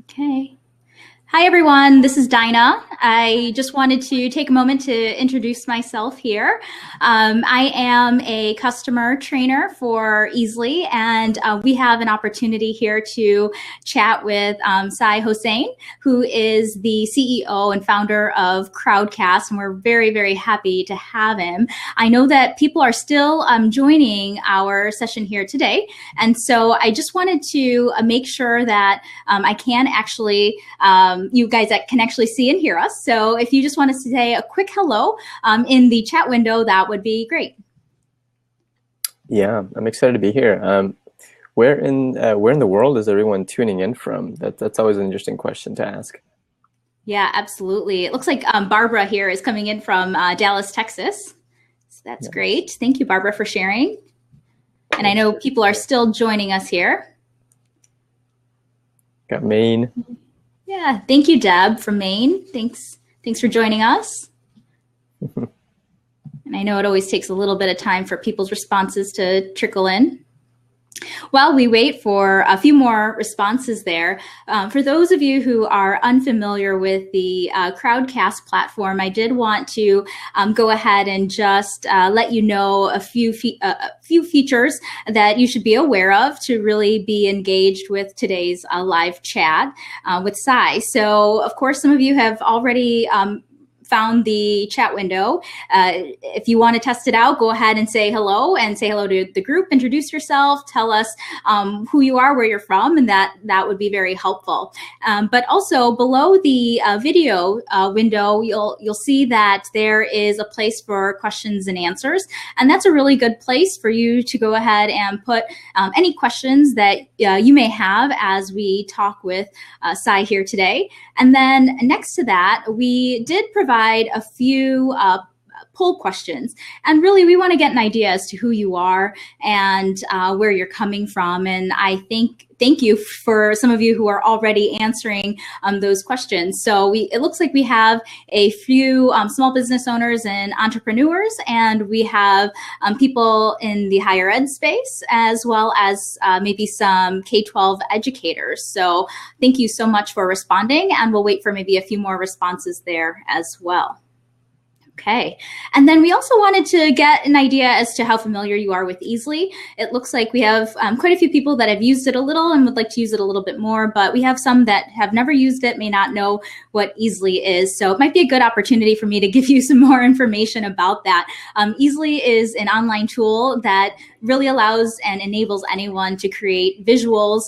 Okay. Hi, everyone. This is Dinah. I just wanted to take a moment to introduce myself here. I am a customer trainer for Easly, and we have an opportunity here to chat with Cy Hossain, who is the CEO and founder of Crowdcast, and we're very, very happy to have him. I know that people are still joining our session here today, and so I just wanted to make sure that I can actually you guys that can actually see and hear us. So if you just want to say a quick hello in the chat window, that would be great. Yeah, I'm excited to be here. Where in the world is everyone tuning in from? That's always an interesting question to ask. Yeah, absolutely. It looks like Barbara here is coming in from Dallas, Texas. So that's great. Thank you, Barbara, for sharing. And I know people are still joining us here. Got Maine. Yeah, thank you, Deb from Maine. Thanks for joining us. And I know it always takes a little bit of time for people's responses to trickle in. While we wait for a few more responses there, for those of you who are unfamiliar with the Crowdcast platform, I did want to go ahead and just let you know a few features that you should be aware of to really be engaged with today's live chat with Cy. So, of course, some of you have already found the chat window. If you want to test it out, go ahead and say hello to the group, introduce yourself, tell us who you are, where you're from, and that would be very helpful. But also below the video window, you'll see that there is a place for questions and answers, and that's a really good place for you to go ahead and put any questions that you may have as we talk with Cy here today. And then next to that, we did provide a few poll questions. And really, we want to get an idea as to who you are and where you're coming from. And I thank you for some of you who are already answering those questions. So it looks like we have a few small business owners and entrepreneurs, and we have people in the higher ed space, as well as maybe some K-12 educators. So thank you so much for responding, and we'll wait for maybe a few more responses there as well. Okay, and then we also wanted to get an idea as to how familiar you are with Easly. It looks like we have quite a few people that have used it a little and would like to use it a little bit more, but we have some that have never used it, may not know what Easly is. So it might be a good opportunity for me to give you some more information about that. Easly is an online tool that really allows and enables anyone to create visuals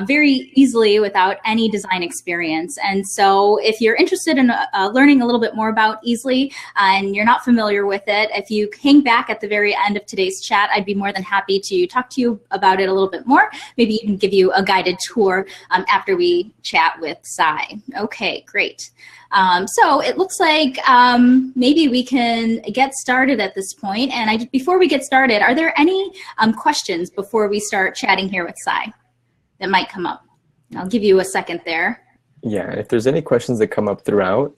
very easily without any design experience. And so if you're interested in learning a little bit more about Easly and you're not familiar with it, if you hang back at the very end of today's chat, I'd be more than happy to talk to you about it a little bit more, maybe even give you a guided tour after we chat with Cy. Okay, great. So it looks like maybe we can get started at this point. And before we get started, are there any questions before we start chatting here with Cy that might come up? I'll give you a second there. Yeah, if there's any questions that come up throughout,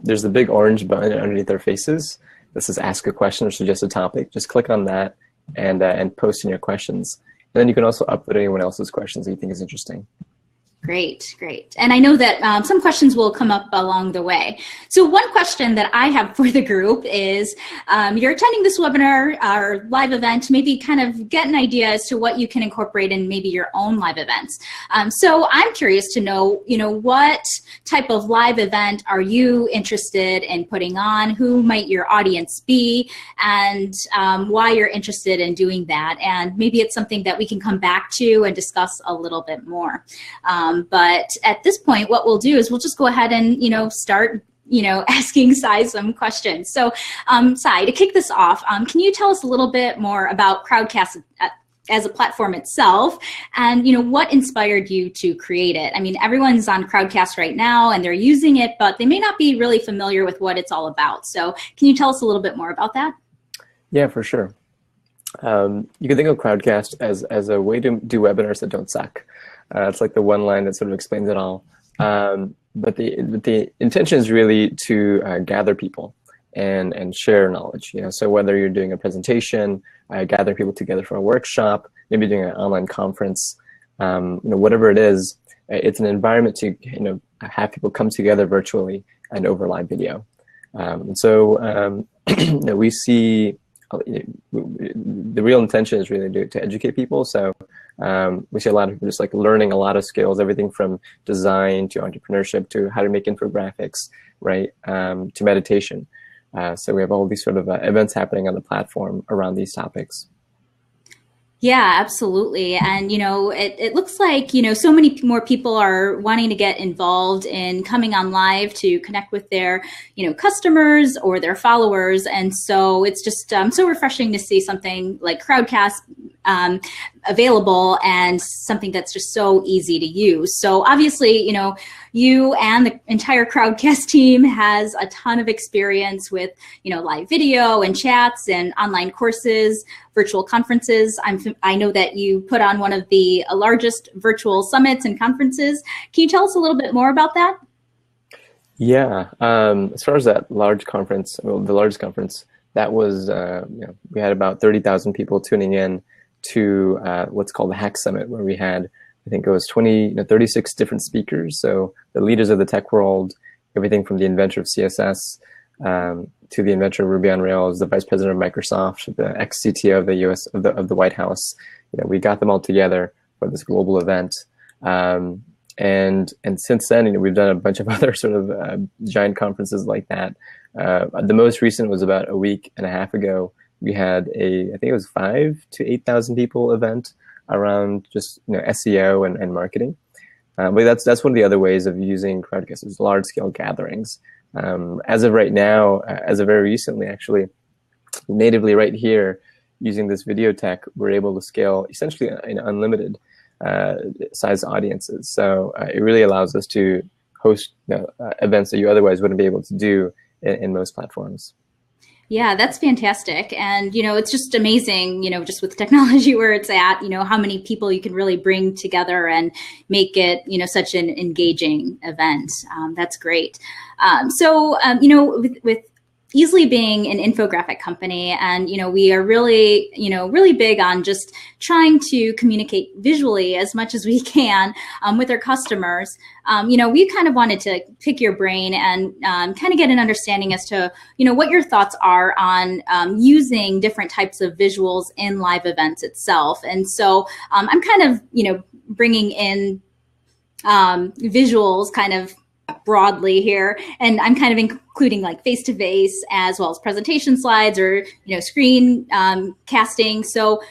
there's the big orange button underneath our faces. This is ask a question or suggest a topic. Just click on that and post in your questions. And then you can also upload anyone else's questions that you think is interesting. Great, great. And I know that some questions will come up along the way. So one question that I have for the group is, you're attending this webinar or live event, maybe kind of get an idea as to what you can incorporate in maybe your own live events. So I'm curious to know, what type of live event are you interested in putting on? Who might your audience be? And why you're interested in doing that? And maybe it's something that we can come back to and discuss a little bit more. But at this point, what we'll do is we'll just go ahead and, start, asking Cy some questions. So, Cy, to kick this off, can you tell us a little bit more about Crowdcast as a platform itself, and what inspired you to create it? I mean, everyone's on Crowdcast right now and they're using it, but they may not be really familiar with what it's all about. So can you tell us a little bit more about that? Yeah, for sure. You can think of Crowdcast as a way to do webinars that don't suck. It's like the one line that sort of explains it all. But the intention is really to gather people and share knowledge. So whether you're doing a presentation, gather people together for a workshop, maybe doing an online conference, whatever it is, it's an environment to have people come together virtually and over live video. We see the real intention is really to educate people. So we see a lot of people just like learning a lot of skills, everything from design to entrepreneurship to how to make infographics, right, to meditation. So we have all these sort of events happening on the platform around these topics. Yeah, absolutely. And, it looks like, so many more people are wanting to get involved in coming on live to connect with their, customers or their followers. And so it's just so refreshing to see something like Crowdcast available and something that's just so easy to use. So obviously, you and the entire Crowdcast team has a ton of experience with, live video and chats and online courses, virtual conferences. I know that you put on one of the largest virtual summits and conferences. Can you tell us a little bit more about that? Yeah, as far as that large conference, well, the largest conference, that was, we had about 30,000 people tuning in to what's called the Hack Summit, where we had, I think it was 36 different speakers. So the leaders of the tech world, everything from the inventor of CSS to the inventor of Ruby on Rails, the vice president of Microsoft, the ex-CTO of the US of the White House. We got them all together for this global event. And since then, we've done a bunch of other sort of giant conferences like that. The most recent was about a week and a half ago. We had I think it was 5,000 to 8,000 people event around just SEO and marketing. But that's one of the other ways of using Crowdcast is large scale gatherings. As of right now, as of very recently, actually, natively right here, using this video tech, we're able to scale essentially in unlimited size audiences. So it really allows us to host events that you otherwise wouldn't be able to do in most platforms. Yeah, that's fantastic. And, it's just amazing, just with technology where it's at, how many people you can really bring together and make it, such an engaging event. That's great. With Easily being an infographic company, and we are really really big on just trying to communicate visually as much as we can with our customers. We kind of wanted to pick your brain and kind of get an understanding as to what your thoughts are on using different types of visuals in live events itself. And so I'm kind of bringing in visuals kind of broadly here, and I'm kind of including like face-to-face as well as presentation slides or screen casting. So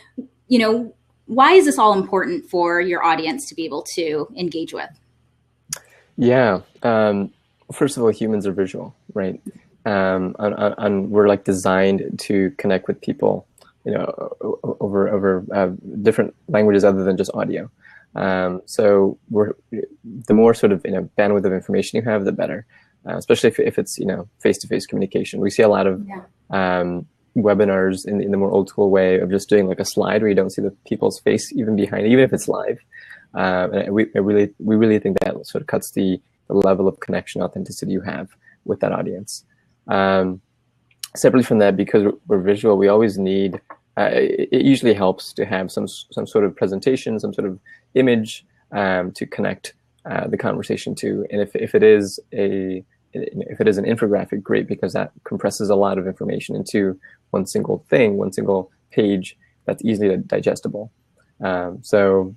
why is this all important for your audience to be able to engage with? Yeah, first of all, humans are visual, right? We're like designed to connect with people over different languages other than just audio. So the more sort of bandwidth of information you have, the better. Especially if it's face-to-face communication. We see a lot of webinars in the more old school way of just doing like a slide where you don't see the people's face even behind it, even if it's live. And we really think that sort of cuts the level of connection, authenticity you have with that audience. Separately from that, because we're visual, we always need. It usually helps to have some sort of presentation, some sort of image to connect the conversation to. And if it is an infographic, great, because that compresses a lot of information into one single thing, one single page that's easily digestible. So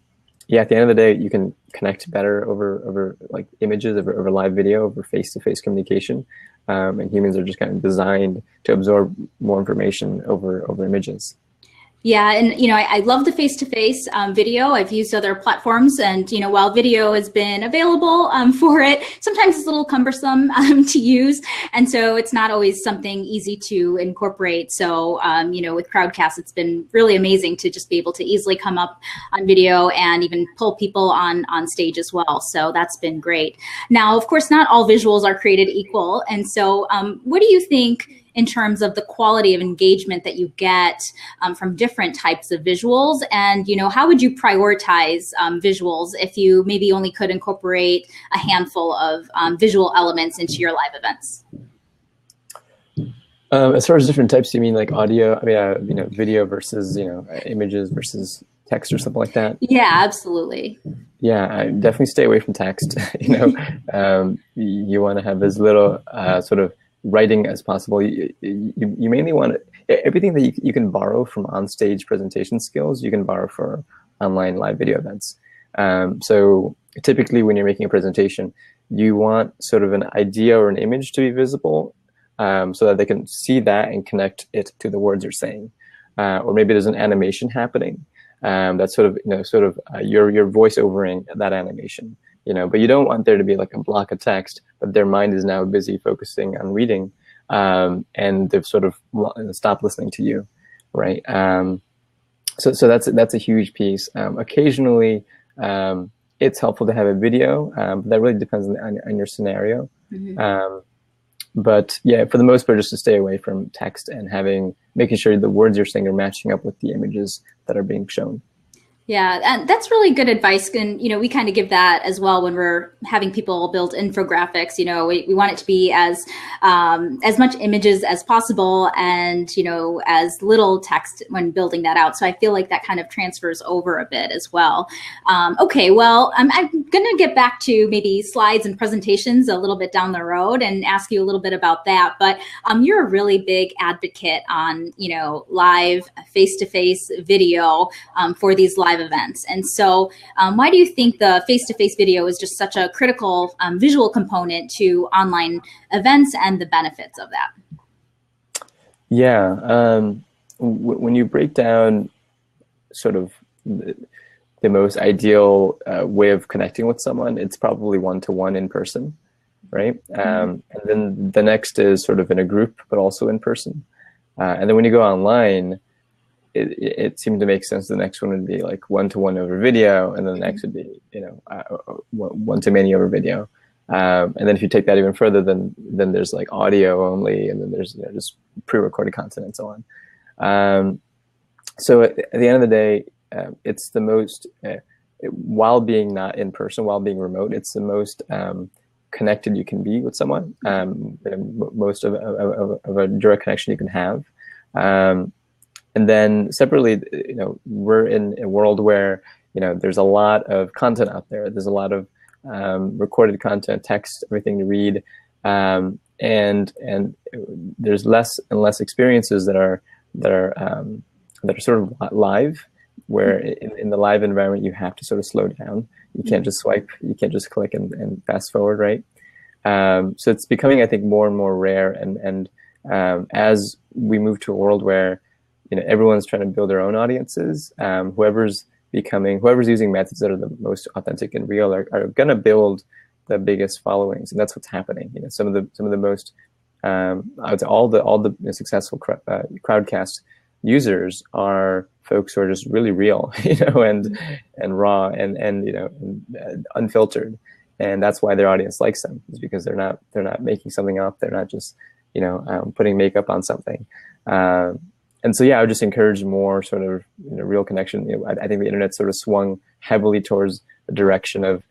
yeah, at the end of the day, you can connect better over like images, over live video, over face-to-face communication. And humans are just kind of designed to absorb more information over images. Yeah, and I love the face-to-face video. I've used other platforms, and while video has been available for it, sometimes it's a little cumbersome to use, and so it's not always something easy to incorporate. So with Crowdcast, it's been really amazing to just be able to easily come up on video and even pull people on stage as well. So that's been great. Now, of course, not all visuals are created equal, and so what do you think in terms of the quality of engagement that you get from different types of visuals? And, how would you prioritize visuals if you maybe only could incorporate a handful of visual elements into your live events? As far as different types, you mean like audio, video versus, images versus text or something like that? Yeah, absolutely. Yeah, I definitely stay away from text. You want to have as little sort of writing as possible. You mainly want everything that you can borrow from on-stage presentation skills, you can borrow for online live video events. So typically when you're making a presentation, you want sort of an idea or an image to be visible so that they can see that and connect it to the words you're saying. Or maybe there's an animation happening. That's sort of you're voiceovering that animation, but you don't want there to be like a block of text, but their mind is now busy focusing on reading, and they've sort of stopped listening to you, right? So that's a huge piece. Occasionally, it's helpful to have a video, but that really depends on your scenario. Mm-hmm. But yeah, for the most part, just to stay away from text and making sure the words you're saying are matching up with the images that are being shown. Yeah, and that's really good advice. And, we kind of give that as well when we're having people build infographics. We want it to be as much images as possible and, as little text when building that out. So I feel like that kind of transfers over a bit as well. Okay, well, I'm going to get back to maybe slides and presentations a little bit down the road and ask you a little bit about that. But you're a really big advocate on, live face-to-face video for these live events. And so why do you think the face-to-face video is just such a critical visual component to online events and the benefits of that? Yeah, when you break down sort of the most ideal way of connecting with someone, it's probably one-to-one in person, right? And then the next is sort of in a group, but also in person. And then when you go online, it seemed to make sense. The next one would be like one-to-one over video, and then the next would be one-to-many over video. And then if you take that even further, then there's like audio only, and then there's just pre-recorded content and so on. So at the end of the day, it's the most while being not in person, while being remote, it's the most connected you can be with someone. Most of a direct connection you can have. And then separately, we're in a world where, there's a lot of content out there. There's a lot of recorded content, text, everything to read. And there's less and less experiences that are sort of live, where in the live environment, you have to sort of slow down. You can't just swipe, you can't just click and fast forward, right? So it's becoming, I think, more and more rare. And as we move to a world where everyone's trying to build their own audiences. Whoever's using methods that are the most authentic and real are going to build the biggest followings, and that's what's happening. Some of the most, I would say, all the successful Crowdcast users are folks who are just really real, and raw and unfiltered, and that's why their audience likes them. Is because they're not making something up. They're not just putting makeup on something. And so, yeah, I would just encourage more sort of real connection. I think the internet sort of swung heavily towards the direction of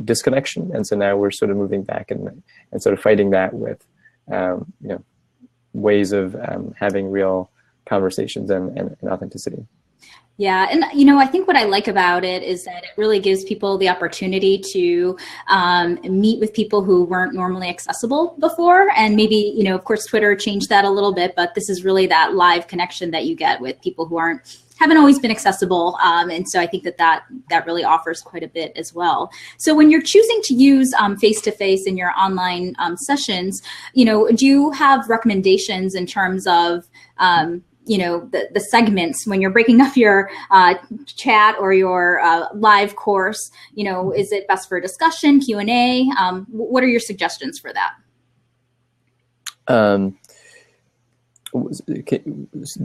disconnection, and so now we're sort of moving back and sort of fighting that with ways of having real conversations and authenticity. Yeah. And, I think what I like about it is that it really gives people the opportunity to meet with people who weren't normally accessible before. And maybe, of course, Twitter changed that a little bit, but this is really that live connection that you get with people who haven't always been accessible. And so I think that really offers quite a bit as well. So when you're choosing to use face-to-face in your online sessions, do you have recommendations in terms of the segments when you're breaking up your chat or your live course? Is it best for discussion, Q&A? What are your suggestions for that?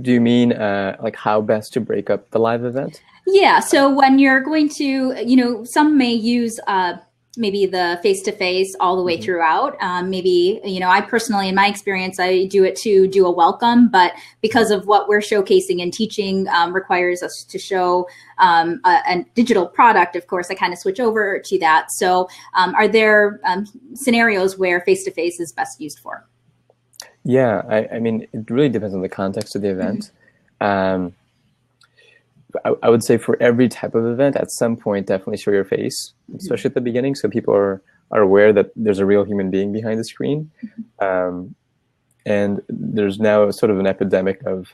Do you mean like how best to break up the live event? Yeah. So when you're going to, some may use maybe the face-to-face all the way throughout. Maybe, I personally, in my experience, I do it to do a welcome, but because of what we're showcasing and teaching requires us to show a digital product, of course, I kind of switch over to that. So are there scenarios where face-to-face is best used for? Yeah, I mean, it really depends on the context of the event. I would say for every type of event, at some point, definitely show your face, especially at the beginning, so people are aware that there's a real human being behind the screen. And there's now sort of an epidemic of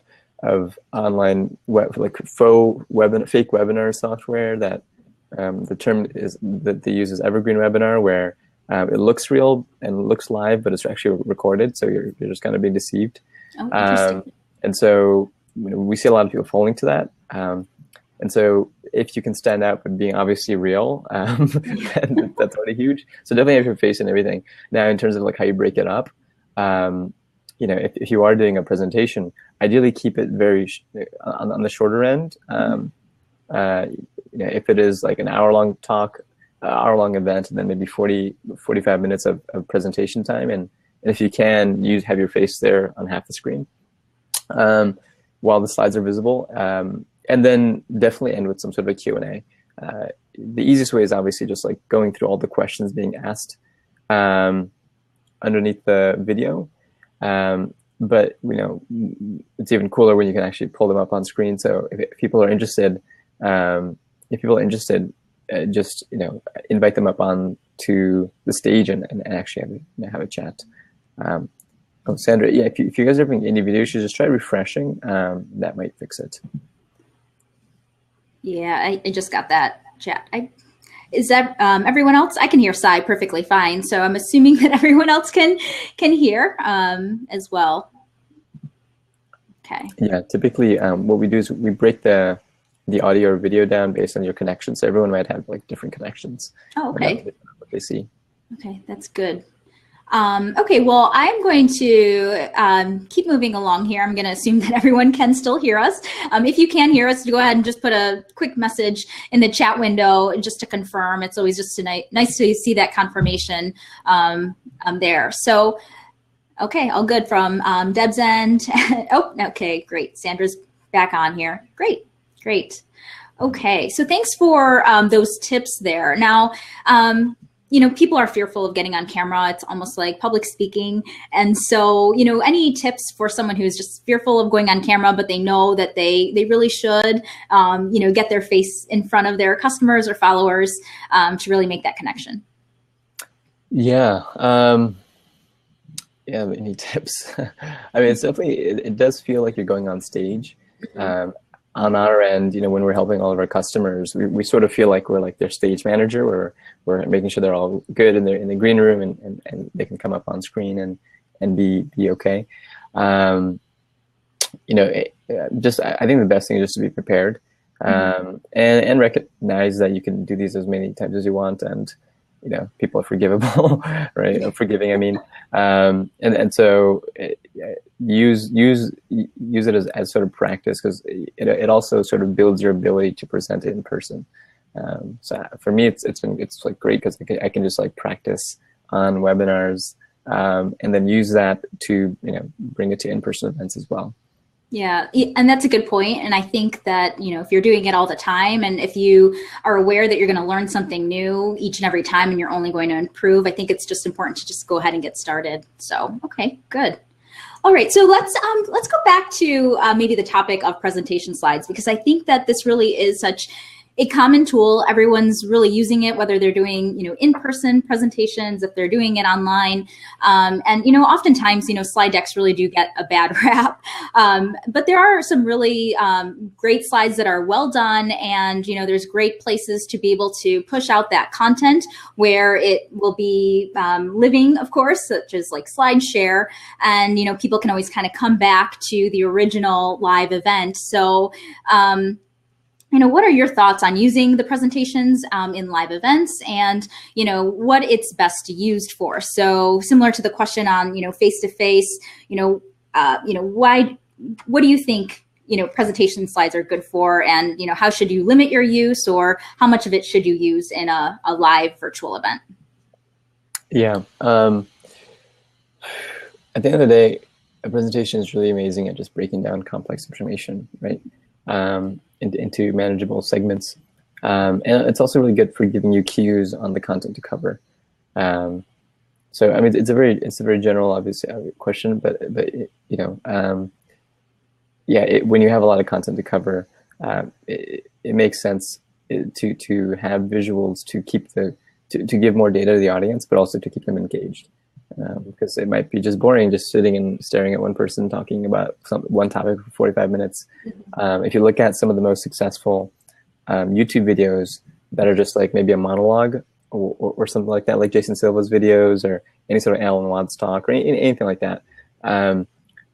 online like fake webinar software that the term is that they use is evergreen webinar, where it looks real and looks live, but it's actually recorded, so you're just kind of being deceived. Oh, interesting. And so we see a lot of people falling to that. And so if you can stand out with being obviously real, that's already huge. So definitely have your face and everything. Now, in terms of like how you break it up, if you are doing a presentation, ideally keep it very on the shorter end. If it is like an hour-long talk, hour-long event, and then maybe 45 minutes of presentation time, and if you can, have your face there on half the screen while the slides are visible. And then definitely end with some sort of a Q&A. The easiest way is obviously just like going through all the questions being asked underneath the video. But it's even cooler when you can actually pull them up on screen. So if people are interested, just invite them up on to the stage and actually have a chat. Sandra, yeah, if you guys are having any videos, you should just try refreshing. That might fix it. Yeah, I just got that chat. Is that everyone else? I can hear Cy perfectly fine, so I'm assuming that everyone else can hear as well. Okay. Yeah, typically what we do is we break the audio or video down based on your connection. So everyone might have like different connections. Oh, okay. What they see. Okay, that's good. Okay, well, I'm going to keep moving along here. I'm going to assume that everyone can still hear us. If you can hear us, go ahead and just put a quick message in the chat window just to confirm. It's always just nice to see that confirmation there. So, okay, all good from Deb's end. Oh, okay, great. Sandra's back on here. Great. Okay, so thanks for those tips there. Now, people are fearful of getting on camera. It's almost like public speaking. And so, any tips for someone who's just fearful of going on camera, but they know that they really should, get their face in front of their customers or followers to really make that connection? Yeah. Any tips? I mean, it's definitely, it does feel like you're going on stage. On our end, when we're helping all of our customers, we sort of feel like we're like their stage manager. We're making sure they're all good in the green room and they can come up on screen and be okay. I think the best thing is just to be prepared and recognize that you can do these as many times as you want, and people are forgivable, right? Forgiving, I mean, and so use it as sort of practice, because it also sort of builds your ability to present it in person. So for me, it's like great because I can just like practice on webinars and then use that to bring it to in-person events as well. Yeah, and that's a good point. And I think that, if you're doing it all the time and if you are aware that you're going to learn something new each and every time and you're only going to improve, I think it's just important to just go ahead and get started. So, okay, good. All right, so let's go back to maybe the topic of presentation slides, because I think that this really is such a common tool. Everyone's really using it, whether they're doing, in-person presentations, if they're doing it online. And, oftentimes, slide decks really do get a bad rap. But there are some really great slides that are well done. And, there's great places to be able to push out that content where it will be living, of course, such as like SlideShare. And, people can always kind of come back to the original live event. So, what are your thoughts on using the presentations in live events, and what it's best used for? So similar to the question on face-to-face, what do you think presentation slides are good for, and how should you limit your use, or how much of it should you use in a live virtual event? Yeah. At the end of the day, a presentation is really amazing at just breaking down complex information, right? Into manageable segments, and it's also really good for giving you cues on the content to cover. So I mean, it's a very general, obviously, question, but when you have a lot of content to cover, it makes sense to have visuals to keep to give more data to the audience, but also to keep them engaged. Because it might be just boring just sitting and staring at one person talking about one topic for 45 minutes. If you look at some of the most successful YouTube videos that are just like maybe a monologue or something like that, like Jason Silva's videos or any sort of Alan Watts talk or anything like that,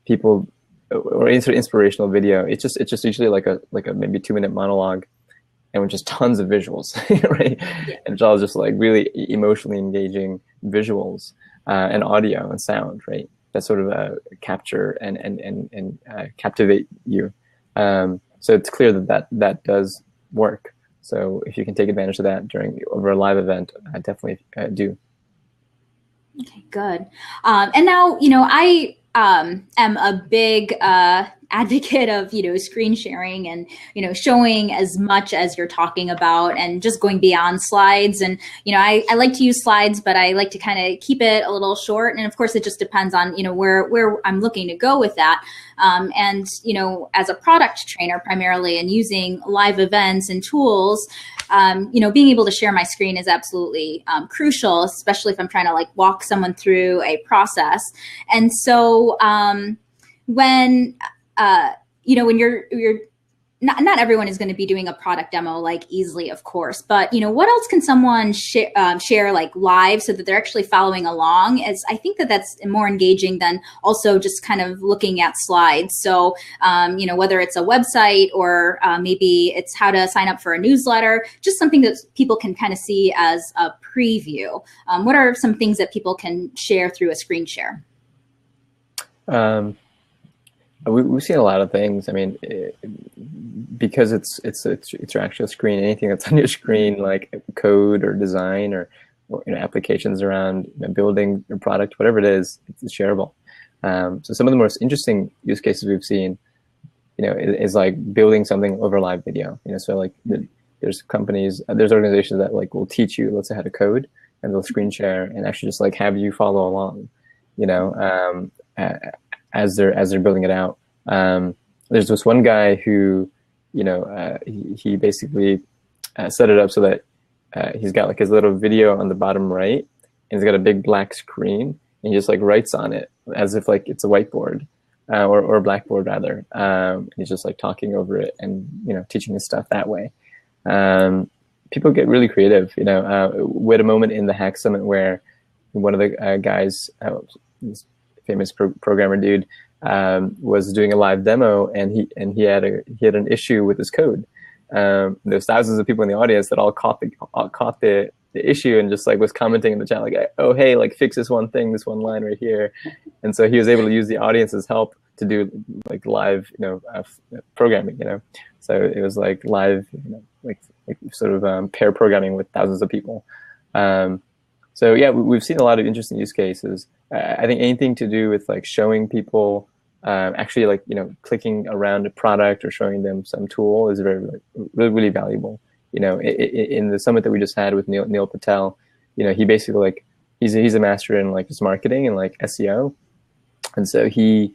people, or any sort of inspirational video, it's just usually like a maybe 2-minute monologue, and with just tons of visuals, right? Yeah. And it's all just like really emotionally engaging visuals and audio and sound, right? That sort of capture and captivate you. So it's clear that does work. So if you can take advantage of that over a live event, I definitely do. Okay, good. And now, I am a big advocate of, screen sharing and, showing as much as you're talking about and just going beyond slides. And, I like to use slides, but I like to kind of keep it a little short. And of course, it just depends on, where I'm looking to go with that. And, as a product trainer primarily and using live events and tools, being able to share my screen is absolutely crucial, especially if I'm trying to like walk someone through a process. And so when you're not everyone is going to be doing a product demo like easily, of course, but what else can someone share like live so that they're actually following along? As I think that's more engaging than also just kind of looking at slides. So whether it's a website or maybe it's how to sign up for a newsletter, just something that people can kind of see as a preview. What are some things that people can share through a screen share? We've seen a lot of things. I mean, because it's your actual screen. Anything that's on your screen, like code or design or applications around building your product, whatever it is, it's shareable. So some of the most interesting use cases we've seen, is like building something over live video. So like there's companies, there's organizations that like will teach you, let's say, how to code, and they'll screen share and actually just like have you follow along, as they're building it out. There's this one guy who, he basically set it up so that he's got like his little video on the bottom right, and he's got a big black screen, and he just like writes on it as if like it's a whiteboard or a blackboard rather. He's just like talking over it and teaching his stuff that way. People get really creative. We had a moment in the Hack Summit where one of the guys, this famous programmer dude, was doing a live demo, and he had an issue with his code. There's thousands of people in the audience that all caught the issue and just like was commenting in the chat like, oh hey, like fix this one thing, this one line right here. And so he was able to use the audience's help to do like live programming. So it was like live like sort of pair programming with thousands of people. So yeah, we've seen a lot of interesting use cases. I think anything to do with like showing people actually like clicking around a product or showing them some tool is really valuable. In the summit that we just had with Neil Patel, he basically like he's a master in like just marketing and like SEO, and so he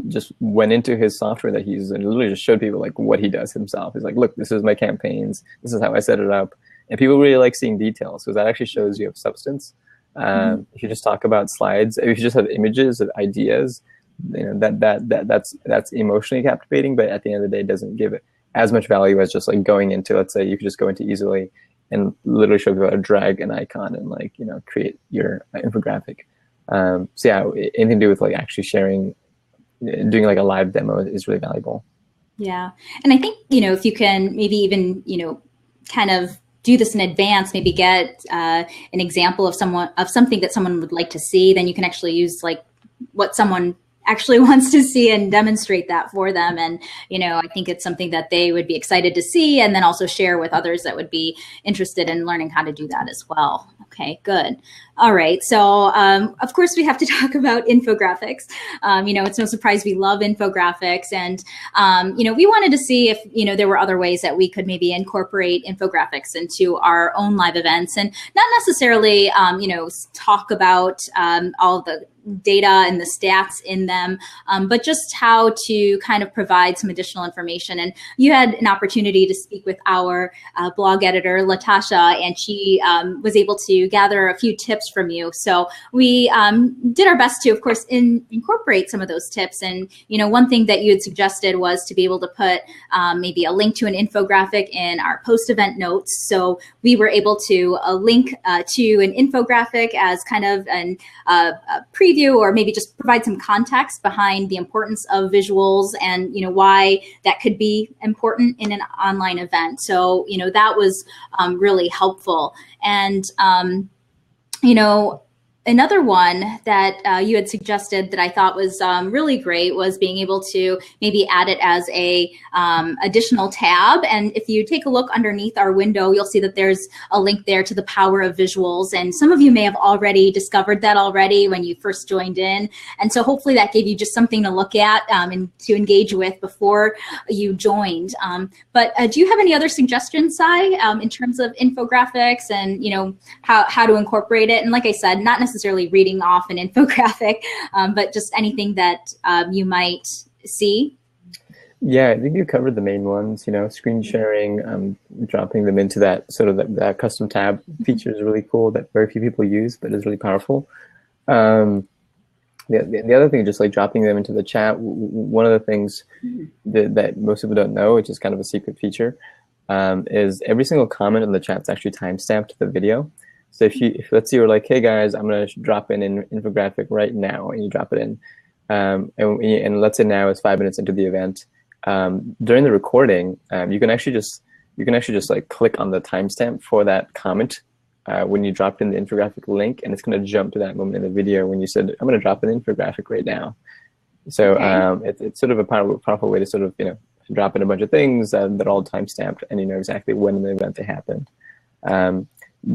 just went into his software that he's and literally just showed people like what he does himself. He's like, look, this is my campaigns, this is how I set it up. And people really like seeing details because that actually shows you have substance. If you just talk about slides, if you just have images of ideas, that's emotionally captivating. But at the end of the day, it doesn't give it as much value as just like going into, let's say, you could just go into Easily and literally show people how to drag an icon and like create your infographic. So yeah, anything to do with like actually sharing, doing like a live demo is really valuable. Yeah, and I think if you can maybe even kind of do this in advance, maybe get an example of something that someone would like to see, then you can actually use like what someone actually wants to see and demonstrate that for them. And, I think it's something that they would be excited to see and then also share with others that would be interested in learning how to do that as well. Okay, good. All right. So, of course, we have to talk about infographics. It's no surprise we love infographics. And, we wanted to see if, there were other ways that we could maybe incorporate infographics into our own live events and not necessarily, talk about all the data and the stats in them, but just how to kind of provide some additional information. And you had an opportunity to speak with our blog editor, Latasha, and she was able to gather a few tips from you. So we did our best to, of course, incorporate some of those tips. And, one thing that you had suggested was to be able to put maybe a link to an infographic in our post-event notes. So we were able to link to an infographic as kind of a preview, or maybe just provide some context behind the importance of visuals and, why that could be important in an online event. So, that was really helpful. And, another one that you had suggested that I thought was really great was being able to maybe add it as a additional tab. And if you take a look underneath our window, you'll see that there's a link there to the power of visuals. And some of you may have already discovered that already when you first joined in. And so hopefully that gave you just something to look at and to engage with before you joined. But do you have any other suggestions, Cy, in terms of infographics and, how to incorporate it? And like I said, not necessarily reading off an infographic, but just anything that you might see. Yeah, I think you covered the main ones. Screen sharing, dropping them into that sort of that custom tab feature is really cool that very few people use, but is really powerful. The other thing, just like dropping them into the chat. One of the things that most people don't know, which is kind of a secret feature, is every single comment in the chat is actually timestamped to the video. So if let's say you're like, hey guys, I'm gonna drop in an infographic right now, and you drop it in, and let's say now it's 5 minutes into the event, during the recording, you can actually just like click on the timestamp for that comment when you dropped in the infographic link, and it's gonna jump to that moment in the video when you said, I'm gonna drop an infographic right now. So it's sort of a powerful way to sort of drop in a bunch of things that are all timestamped, and you know exactly when in the event they happened.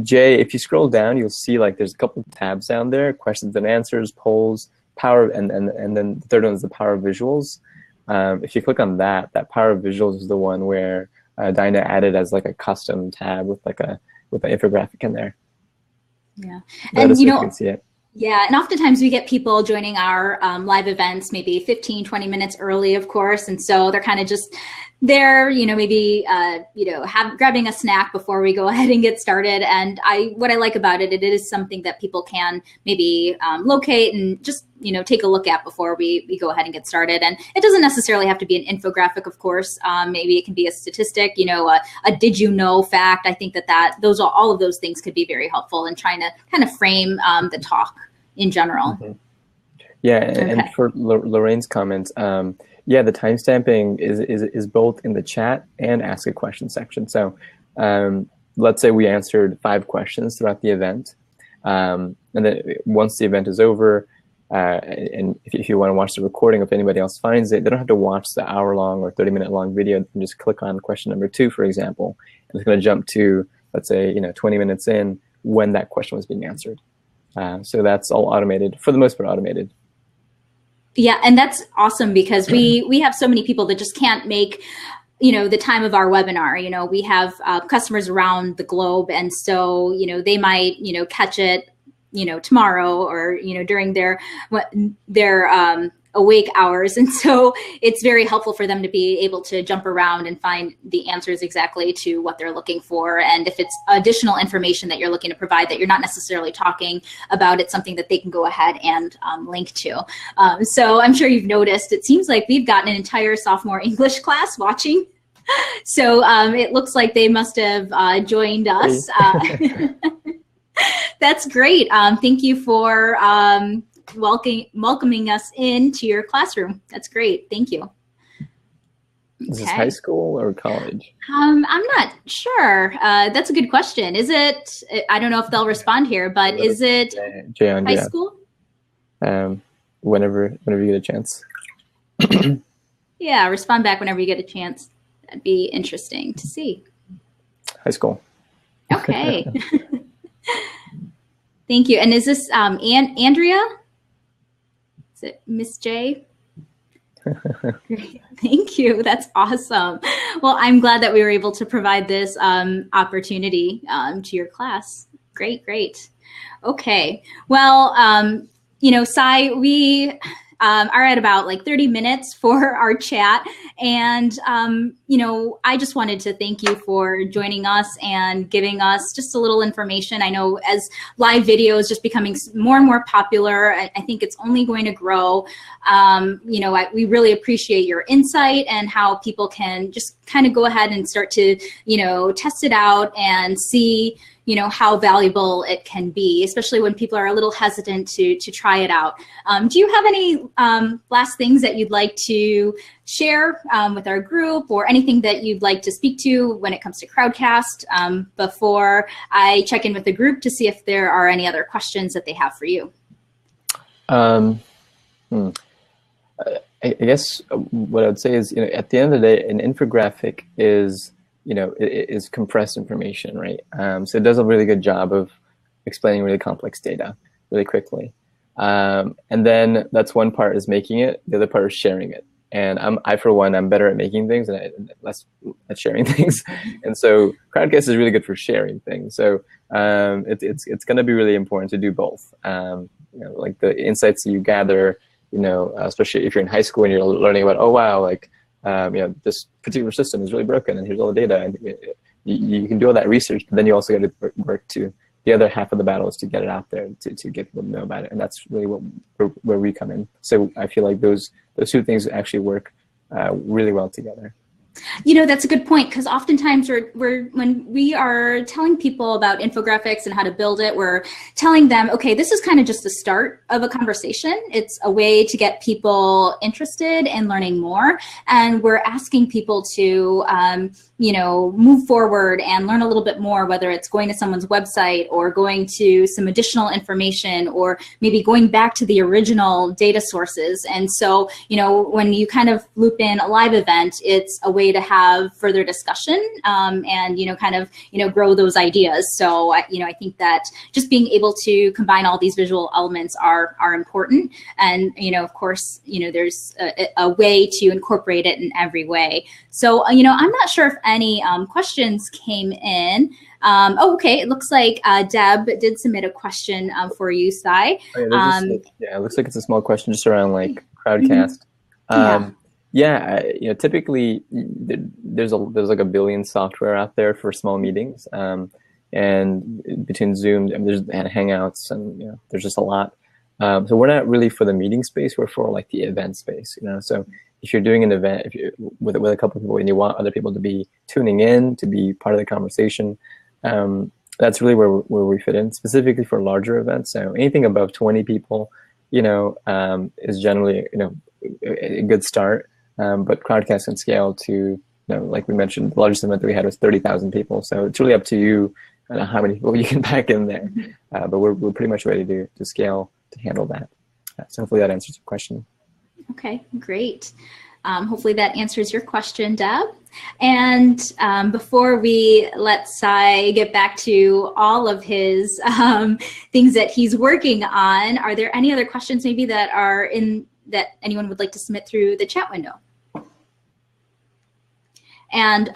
Jay, if you scroll down, you'll see like there's a couple of tabs down there: questions and answers, polls, power, and then the third one is the power of visuals. If you click on that power of visuals is the one where Dinah added as like a custom tab with an infographic in there. Yeah, and you can see it. Yeah, and oftentimes we get people joining our live events maybe 15, 20 minutes early, of course, and so they're kind of just there, maybe grabbing a snack before we go ahead and get started. And what I like about it is something that people can maybe locate and just take a look at before we go ahead and get started. And it doesn't necessarily have to be an infographic, of course. Maybe it can be a statistic, a did you know fact. I think that all of those things could be very helpful in trying to kind of frame the talk in general. Mm-hmm. Yeah, and for Lorraine's comments, yeah, the timestamping is both in the chat and ask a question section. So let's say we answered 5 questions throughout the event, and then once the event is over, and if you want to watch the recording, if anybody else finds it, they don't have to watch the hour-long or 30-minute-long video. They can just click on question number 2, for example, and it's going to jump to, let's say, 20 minutes in when that question was being answered. So that's all automated, for the most part automated. Yeah, and that's awesome because we have so many people that just can't make the time of our webinar. We have customers around the globe, and so they might catch it tomorrow or during their awake hours, and so it's very helpful for them to be able to jump around and find the answers exactly to what they're looking for. And if it's additional information that you're looking to provide that you're not necessarily talking about, it's something that they can go ahead and link to. So I'm sure you've noticed, it seems like we've gotten an entire sophomore English class watching. So it looks like they must have joined us. That's great. Thank you for welcoming us into your classroom. That's great. Thank you. Is this high school or college? I'm not sure. That's a good question. Is it? I don't know if they'll respond here, but is it high school? Whenever you get a chance. Yeah, respond back whenever you get a chance. That'd be interesting to see. High school. Okay. Thank you. And is this Andrea? Is it Miss J? Great. Thank you. That's awesome. Well, I'm glad that we were able to provide this opportunity to your class. Great. Okay. Well, Cy, we are at about like 30 minutes for our chat. And, I just wanted to thank you for joining us and giving us just a little information. I know as live video is just becoming more and more popular, I think it's only going to grow. We really appreciate your insight and how people can just kind of go ahead and start to, test it out and see, how valuable it can be, especially when people are a little hesitant to try it out. Do you have any last things that you'd like to share with our group, or anything that you'd like to speak to when it comes to Crowdcast before I check in with the group to see if there are any other questions that they have for you? I guess what I would say is, at the end of the day, an infographic is, it is compressed information, right? So it does a really good job of explaining really complex data really quickly. And then that's one part is making it. The other part is sharing it. And I for one, I'm better at making things and less at sharing things. And so Crowdcast is really good for sharing things. So it's going to be really important to do both. Like the insights you gather, especially if you're in high school and you're learning about, oh wow, like this particular system is really broken, and here's all the data, and you can do all that research, but then you also got to work to the other half of the battle is to get it out there, to get people to know about it, and that's really where we come in. So I feel like those two things actually work really well together. That's a good point, because oftentimes when we are telling people about infographics and how to build it, we're telling them, okay, this is kind of just the start of a conversation. It's a way to get people interested in learning more, and we're asking people to move forward and learn a little bit more, whether it's going to someone's website or going to some additional information, or maybe going back to the original data sources. And so, when you kind of loop in a live event, it's a way to have further discussion and grow those ideas. So I think that just being able to combine all these visual elements are important, and of course there's a way to incorporate it in every way. So I'm not sure if any questions came in. Okay, it looks like Deb did submit a question for you, Cy. It looks like it's a small question just around like Crowdcast. Typically there's like a billion software out there for small meetings, and between Zoom and there's Hangouts, and there's just a lot. So we're not really for the meeting space. We're for like the event space. So if you're doing an event, if you're with a couple of people and you want other people to be tuning in, to be part of the conversation, that's really where we fit in, specifically for larger events. So anything above 20 people, is generally a good start. But Crowdcast can scale to, like we mentioned, the largest event that we had was 30,000 people. So it's really up to you how many people you can pack in there. But we're pretty much ready to scale to handle that. So hopefully that answers your question. Okay, great. Hopefully that answers your question, Deb. And before we let Cy get back to all of his things that he's working on, are there any other questions maybe that anyone would like to submit through the chat window? And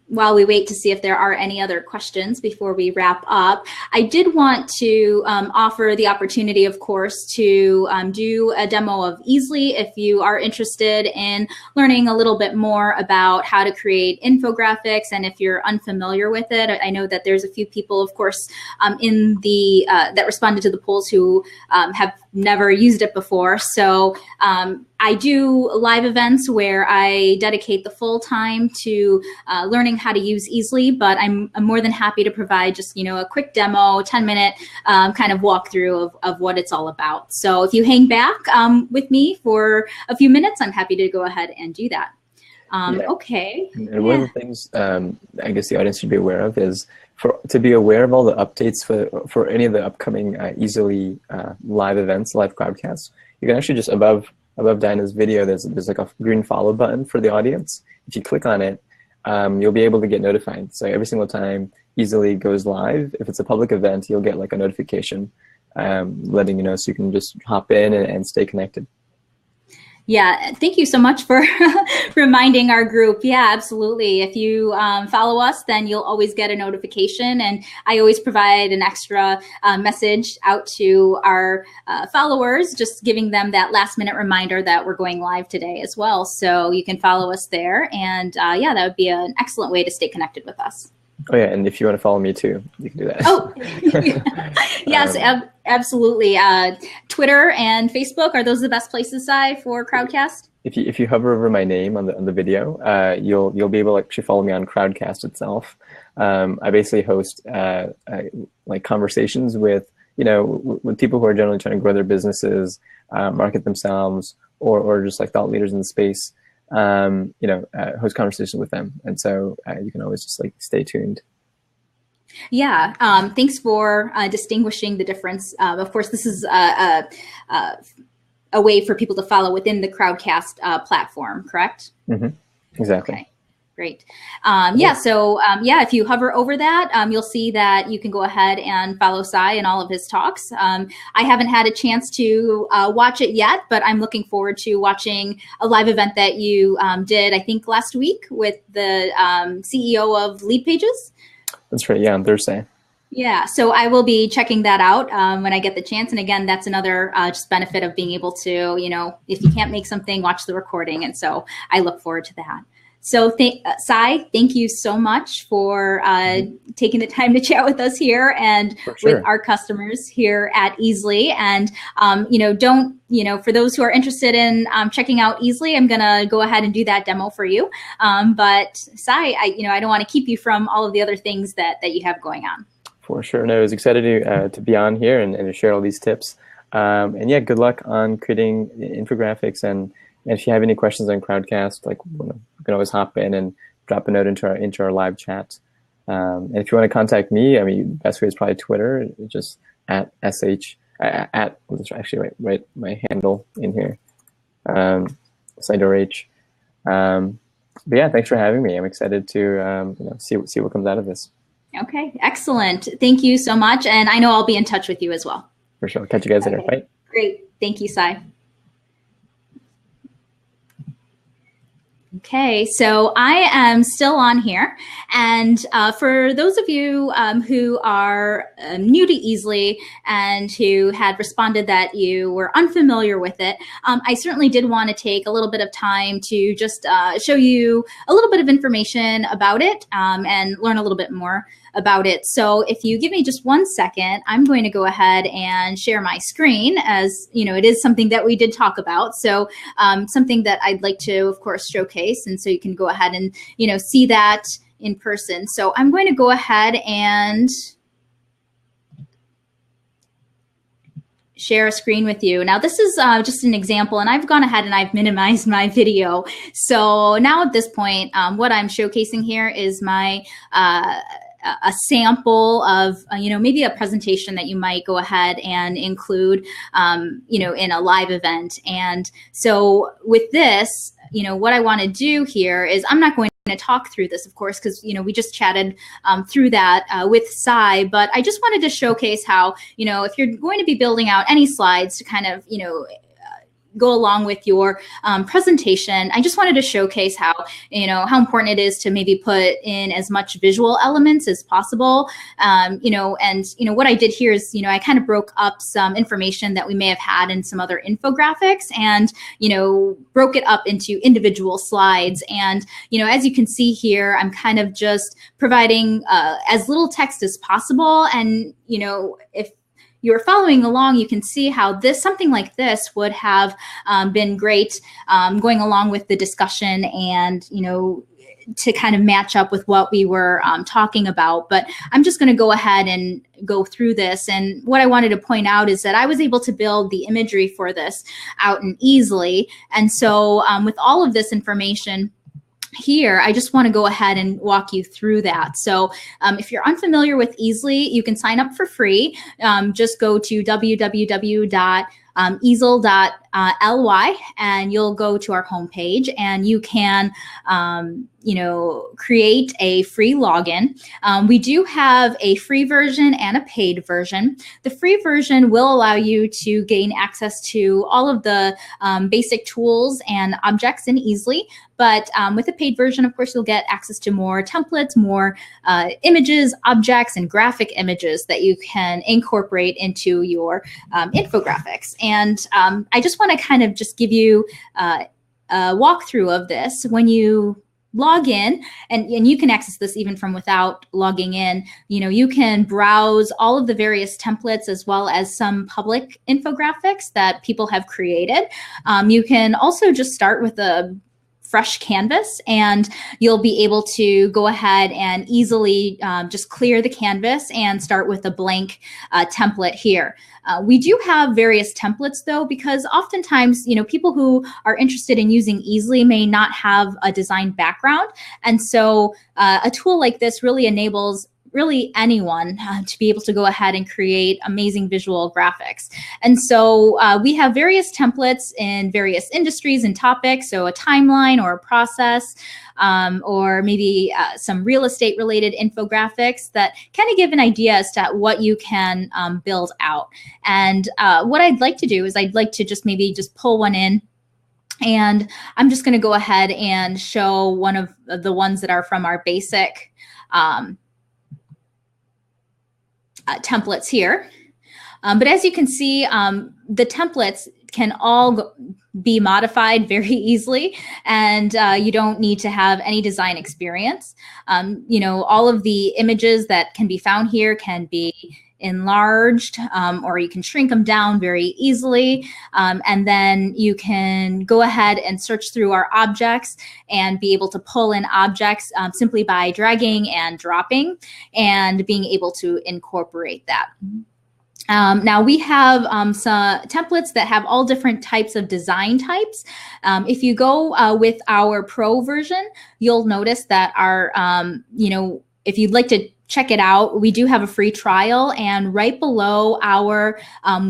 while we wait to see if there are any other questions before we wrap up, I did want to offer the opportunity, of course, to do a demo of Easly if you are interested in learning a little bit more about how to create infographics, and if you're unfamiliar with it. I know that there's a few people, of course, in the that responded to the polls who have never used it before. So I do live events where I dedicate the full time to learning how to use Easly, but I'm more than happy to provide just, a quick demo, 10-minute kind of walkthrough of what it's all about. So if you hang back with me for a few minutes, I'm happy to go ahead and do that. Okay. And one of the things I guess the audience should be aware of is to be aware of all the updates for any of the upcoming Easily live events, live Crowdcasts. You can actually just above Dinah's video, there's like a green follow button for the audience. If you click on it, you'll be able to get notified. So every single time Easily goes live, if it's a public event, you'll get like a notification letting you know, so you can just hop in and stay connected. Yeah, thank you so much for reminding our group. Yeah, absolutely. If you follow us, then you'll always get a notification. And I always provide an extra message out to our followers, just giving them that last minute reminder that we're going live today as well. So you can follow us there. And yeah, that would be an excellent way to stay connected with us. Oh yeah, and if you want to follow me too, you can do that. Oh, yes, absolutely. Twitter and Facebook, are those the best places, Cy, for Crowdcast? If you hover over my name on the video, you'll be able to actually follow me on Crowdcast itself. I basically host like conversations with with people who are generally trying to grow their businesses, market themselves, or just like thought leaders in the space. Host conversations with them. And so you can always just like stay tuned. Yeah. Thanks for distinguishing the difference. Of course, this is a way for people to follow within the Crowdcast platform, correct? Mm-hmm. Exactly. Okay. Great. Yeah. So if you hover over that, you'll see that you can go ahead and follow Cy in all of his talks. I haven't had a chance to watch it yet, but I'm looking forward to watching a live event that you did, I think, last week with the CEO of Lead Pages. That's right. Yeah, on Thursday. Yeah, so I will be checking that out when I get the chance. And again, that's another just benefit of being able to, if you can't make something, watch the recording. And so I look forward to that. So Cy, thank you so much for taking the time to chat with us here and with our customers here at Easly. And, for those who are interested in checking out Easly, I'm going to go ahead and do that demo for you. But Cy, I don't want to keep you from all of the other things that you have going on. For sure. No, I was excited to be on here and to share all these tips. And yeah, good luck on creating infographics. And if you have any questions on Crowdcast, you can always hop in and drop a note into our live chat. And if you want to contact me, I mean, the best way is probably Twitter, just at sh at let's actually write my handle in here, Cy. But yeah, thanks for having me. I'm excited to see what comes out of this. Okay, excellent. Thank you so much, and I know I'll be in touch with you as well. For sure. Catch you guys later. Bye. Great. Thank you, Cy. Okay, so I am still on here. And for those of you who are new to Easly and who had responded that you were unfamiliar with it, I certainly did want to take a little bit of time to just show you a little bit of information about it and learn a little bit more about it. So if you give me just 1 second, I'm going to go ahead and share my screen, as it is something that we did talk about. So something that I'd like to, of course, showcase. And so you can go ahead and, see that in person. So I'm going to go ahead and share a screen with you. Now, this is just an example, and I've gone ahead and I've minimized my video. So now at this point, what I'm showcasing here is my a sample of, maybe a presentation that you might go ahead and include, in a live event. And so with this, what I want to do here is I'm not going to talk through this, of course, because, we just chatted through that with Cy, but I just wanted to showcase how, if you're going to be building out any slides to kind of, go along with your presentation, I just wanted to showcase how, how important it is to maybe put in as much visual elements as possible. What I did here is, I kind of broke up some information that we may have had in some other infographics and, broke it up into individual slides. And, as you can see here, I'm kind of just providing as little text as possible. And, if you're following along, you can see how something like this would have been great going along with the discussion and, to kind of match up with what we were talking about. But I'm just going to go ahead and go through this. And what I wanted to point out is that I was able to build the imagery for this out and Easily. And so with all of this information here, I just want to go ahead and walk you through that. So if you're unfamiliar with Easly, you can sign up for free. Just go to www.easly.com easel.ly, and you'll go to our homepage, and you can create a free login. We do have a free version and a paid version. The free version will allow you to gain access to all of the basic tools and objects in Easely. But with the paid version, of course, you'll get access to more templates, more images, objects, and graphic images that you can incorporate into your infographics. And I just want to kind of just give you a walkthrough of this. When you log in, and you can access this even from without logging in, you can browse all of the various templates as well as some public infographics that people have created. You can also just start with a fresh canvas, and you'll be able to go ahead and easily just clear the canvas and start with a blank template here. We do have various templates though, because oftentimes, people who are interested in using Easely may not have a design background. And so a tool like this really enables anyone to be able to go ahead and create amazing visual graphics. And so we have various templates in various industries and topics, so a timeline or a process, or maybe some real estate related infographics that kind of give an idea as to what you can build out. And what I'd like to do is I'd like to just pull one in. And I'm just going to go ahead and show one of the ones that are from our basic templates here. But as you can see, the templates can all be modified very easily, and you don't need to have any design experience. All of the images that can be found here can be enlarged, or you can shrink them down very easily. And then you can go ahead and search through our objects and be able to pull in objects simply by dragging and dropping and being able to incorporate that. Now we have some templates that have all different types of design types. If you go with our Pro version, you'll notice that our, if you'd like to check it out, we do have a free trial, and right below our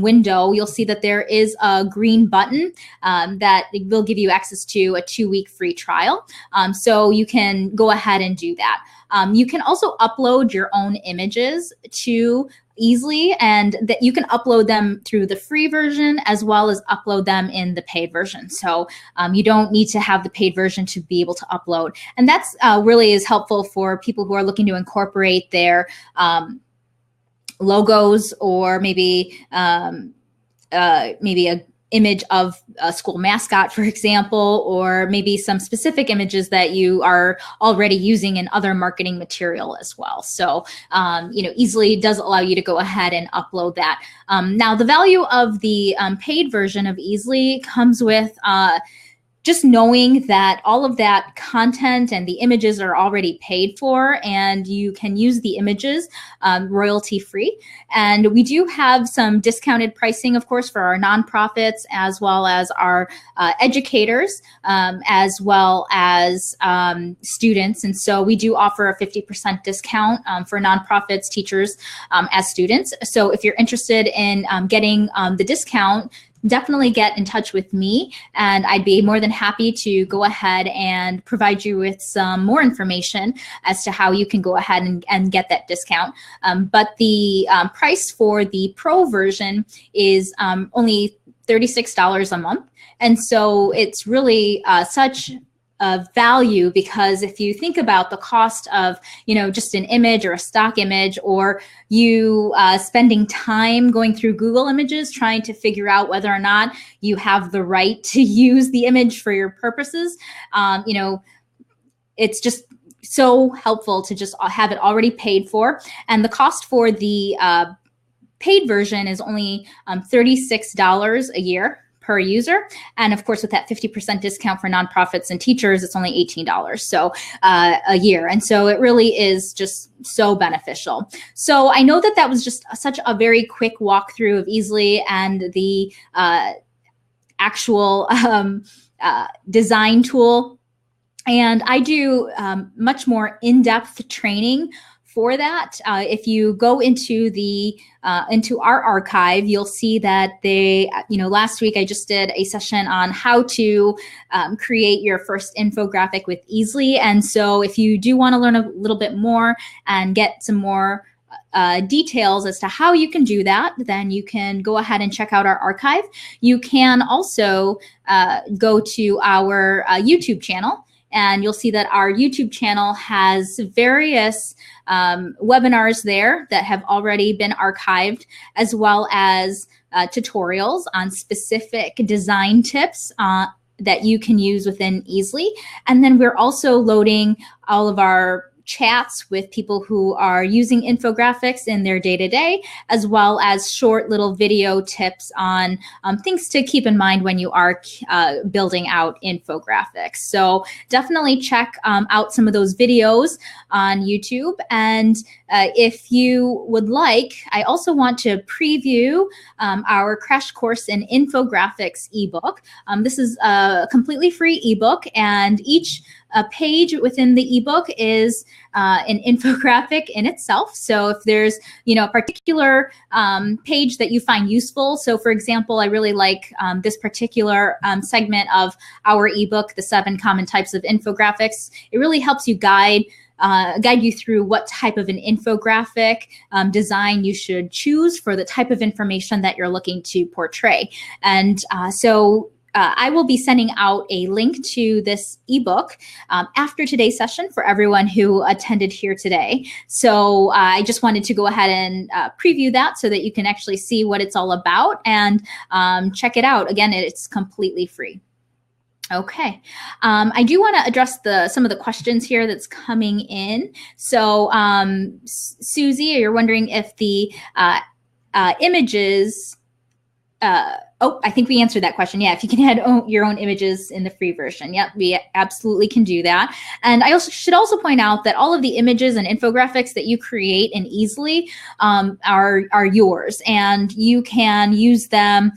window, you'll see that there is a green button that will give you access to a 2-week free trial. So you can go ahead and do that. You can also upload your own images to Easily, and that you can upload them through the free version as well as upload them in the paid version. So you don't need to have the paid version to be able to upload. And that's really is helpful for people who are looking to incorporate their logos, or maybe a image of a school mascot, for example, or maybe some specific images that you are already using in other marketing material as well. So, Easily does allow you to go ahead and upload that. Now, the value of the paid version of Easily comes with just knowing that all of that content and the images are already paid for, and you can use the images royalty free. And we do have some discounted pricing, of course, for our nonprofits as well as our educators, as well as students. And so we do offer a 50% discount for nonprofits, teachers, as students. So if you're interested in getting the discount, definitely get in touch with me, and I'd be more than happy to go ahead and provide you with some more information as to how you can go ahead and get that discount. But the price for the Pro version is only $36 a month. And so it's really such of value, because if you think about the cost of, just an image or a stock image, or you spending time going through Google Images trying to figure out whether or not you have the right to use the image for your purposes, it's just so helpful to just have it already paid for. And the cost for the paid version is only $36 a year per user. And of course, with that 50% discount for nonprofits and teachers, it's only $18 so a year. And so it really is just so beneficial. So I know that was just such a very quick walkthrough of Easily and the actual design tool. And I do much more in-depth training for that. If you go into our archive, you'll see that last week I just did a session on how to create your first infographic with Easly. And so if you do want to learn a little bit more and get some more details as to how you can do that, then you can go ahead and check out our archive. You can also go to our YouTube channel, and you'll see that our YouTube channel has various webinars there that have already been archived, as well as tutorials on specific design tips that you can use within Easly. And then we're also loading all of our chats with people who are using infographics in their day-to-day, as well as short little video tips on things to keep in mind when you are building out infographics. So definitely check out some of those videos on YouTube. And if you would like, I also want to preview our crash course in infographics ebook. This is a completely free ebook, and each page within the ebook is an infographic in itself. So if there's, a particular page that you find useful, so for example, I really like this particular segment of our ebook, the 7 common types of infographics. It really helps you guide you through what type of an infographic design you should choose for the type of information that you're looking to portray. And I will be sending out a link to this ebook after today's session for everyone who attended here today. So I just wanted to go ahead and preview that so that you can actually see what it's all about and check it out. Again, it's completely free. Okay, I do want to address some of the questions here that's coming in. So Susie, you're wondering if the images, I think we answered that question. Yeah, if you can add your own images in the free version. Yep, we absolutely can do that. And I should also point out that all of the images and infographics that you create in Easly are yours, and you can use them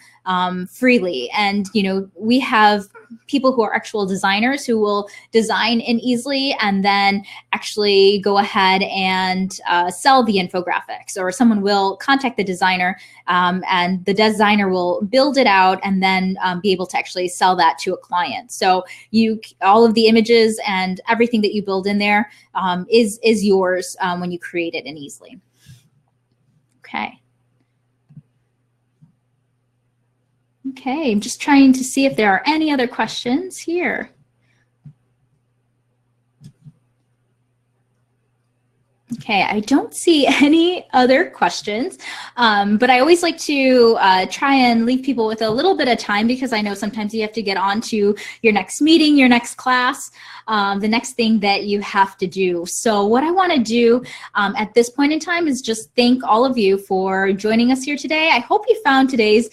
freely. And we have people who are actual designers who will design in Easly and then actually go ahead and sell the infographics, or someone will contact the designer and the designer will build it out and then be able to actually sell that to a client. So all of the images and everything that you build in there is yours when you create it in Easly. Okay. Okay, I'm just trying to see if there are any other questions here. Okay, I don't see any other questions, but I always like to try and leave people with a little bit of time, because I know sometimes you have to get on to your next meeting, your next class, the next thing that you have to do. So what I want to do at this point in time is just thank all of you for joining us here today. I hope you found today's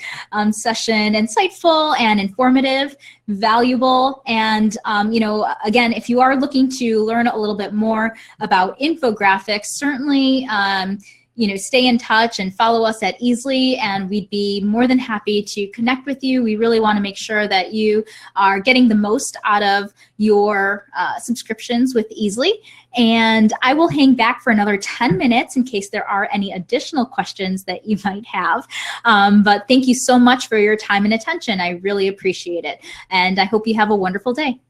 session insightful and informative, valuable. And, again, if you are looking to learn a little bit more about infographics, certainly, stay in touch and follow us at Easly, and we'd be more than happy to connect with you. We really want to make sure that you are getting the most out of your subscriptions with Easly. And I will hang back for another 10 minutes in case there are any additional questions that you might have. But thank you so much for your time and attention. I really appreciate it. And I hope you have a wonderful day.